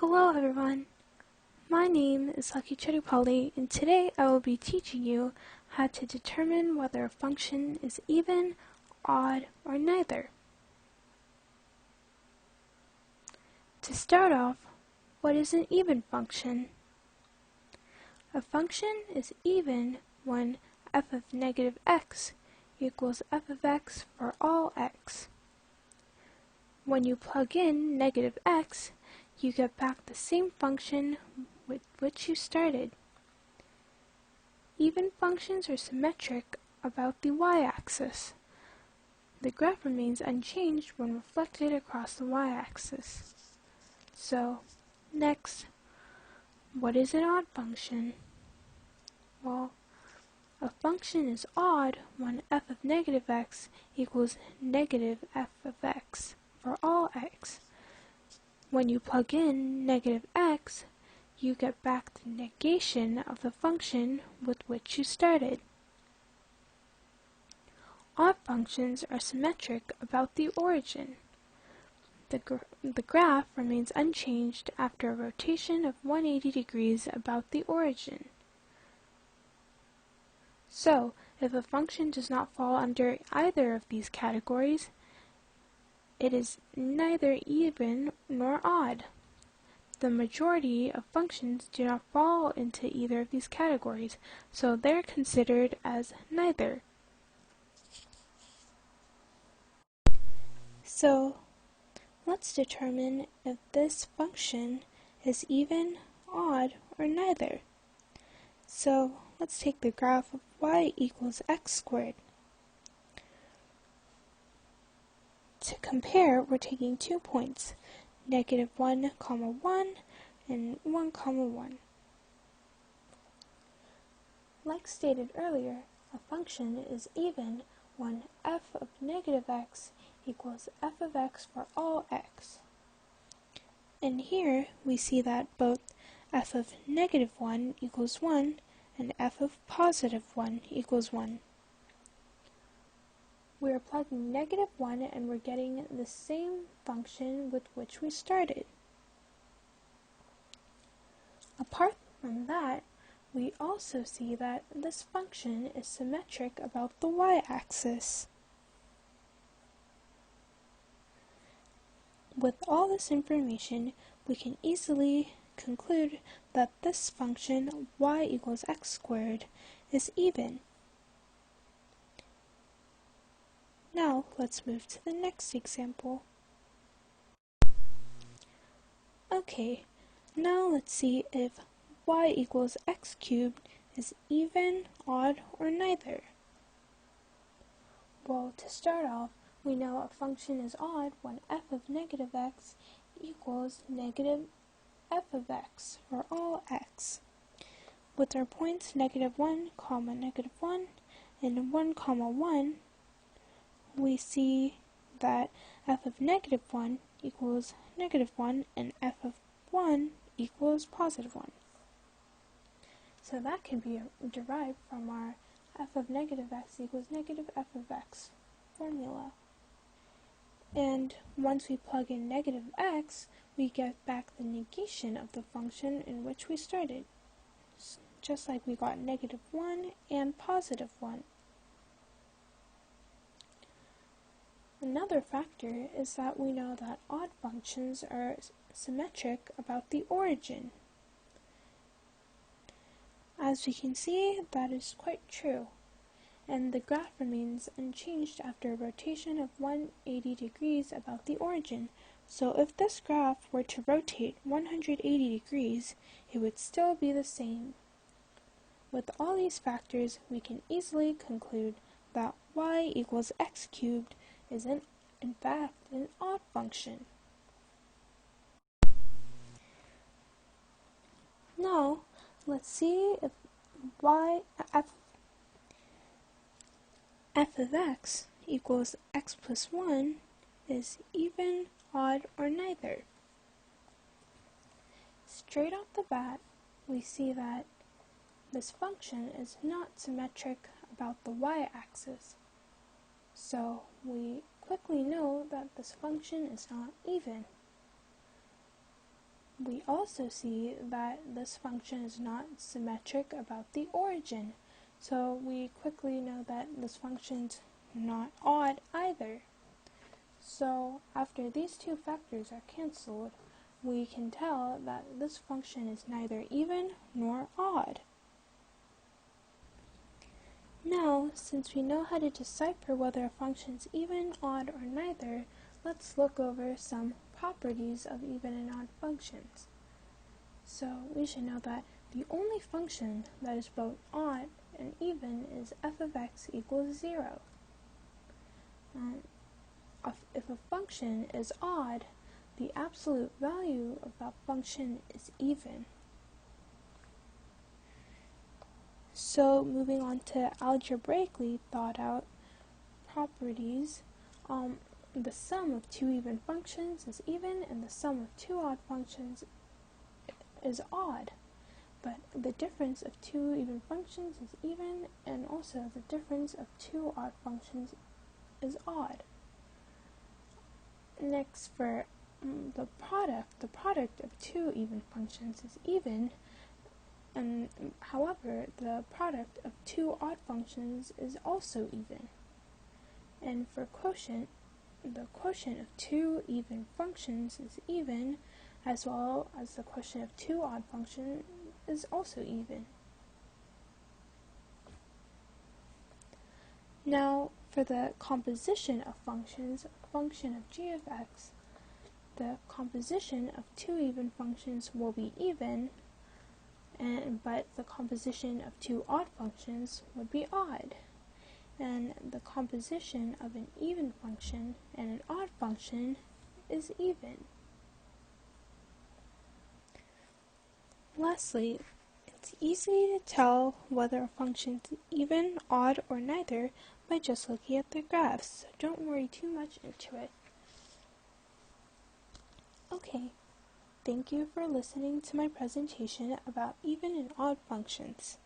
Hello everyone, my name is Lucky Chedupalli and today I will be teaching you how to determine whether a function is even, odd, or neither. To start off, what is an even function? A function is even when f of negative x equals f of x for all x. When you plug in negative x, you get back the same function with which you started. Even functions are symmetric about the y-axis. The graph remains unchanged when reflected across the y-axis. So, next, what is an odd function? Well, a function is odd when f of negative x equals negative f of x for all x. When you plug in negative x, you get back the negation of the function with which you started. Odd functions are symmetric about the origin. The graph remains unchanged after a rotation of 180 degrees about the origin. So, if a function does not fall under either of these categories, it is neither even nor odd. The majority of functions do not fall into either of these categories, so they're considered as neither. So, let's determine if this function is even, odd, or neither. So, let's take the graph of y equals x squared. To compare, we're taking 2 points, negative 1, 1, and 1, 1. Like stated earlier, a function is even when f of negative x equals f of x for all x. And here we see that both f of negative 1 equals 1 and f of positive 1 equals 1. We are plugging negative 1 and we're getting the same function with which we started. Apart from that, we also see that this function is symmetric about the y-axis. With all this information, we can easily conclude that this function y equals x squared is even. Now, let's move to the next example. Okay, now let's see if y equals x cubed is even, odd, or neither. Well, to start off, we know a function is odd when f of negative x equals negative f of x for all x. With our points negative 1, negative 1, and 1, 1, we see that f of negative 1 equals negative 1 and f of 1 equals positive 1. So that can be derived from our f of negative x equals negative f of x formula. And once we plug in negative x, we get back the negation of the function in which we started, just like we got negative 1 and positive 1. Another factor is that we know that odd functions are symmetric about the origin. As we can see, that is quite true, and the graph remains unchanged after a rotation of 180 degrees about the origin. So if this graph were to rotate 180 degrees, it would still be the same. With all these factors, we can easily conclude that y equals x cubed is in fact an odd function. Now, let's see if f of x equals x plus 1 is even, odd, or neither. Straight off the bat, we see that this function is not symmetric about the y-axis. So we quickly know that this function is not even. We also see that this function is not symmetric about the origin, so we quickly know that this function's not odd either. So after these two factors are cancelled, we can tell that this function is neither even nor odd. Now, since we know how to decipher whether a function is even, odd, or neither, let's look over some properties of even and odd functions. So we should know that the only function that is both odd and even is f of x equals 0. If a function is odd, the absolute value of that function is even. So moving on to algebraically thought out properties, the sum of two even functions is even and the sum of two odd functions is odd. But the difference of two even functions is even, and also the difference of two odd functions is odd. Next, for the product of two even functions is even, and however, the product of two odd functions is also even. And for quotient, the quotient of two even functions is even, as well as the quotient of two odd functions is also even. Now, for the composition of functions, a function of g of x, the composition of two even functions will be even, but the composition of two odd functions would be odd. And the composition of an even function and an odd function is even. Lastly, it's easy to tell whether a function is even, odd, or neither by just looking at the graphs, so don't worry too much into it. Okay, thank you for listening to my presentation about even and odd functions.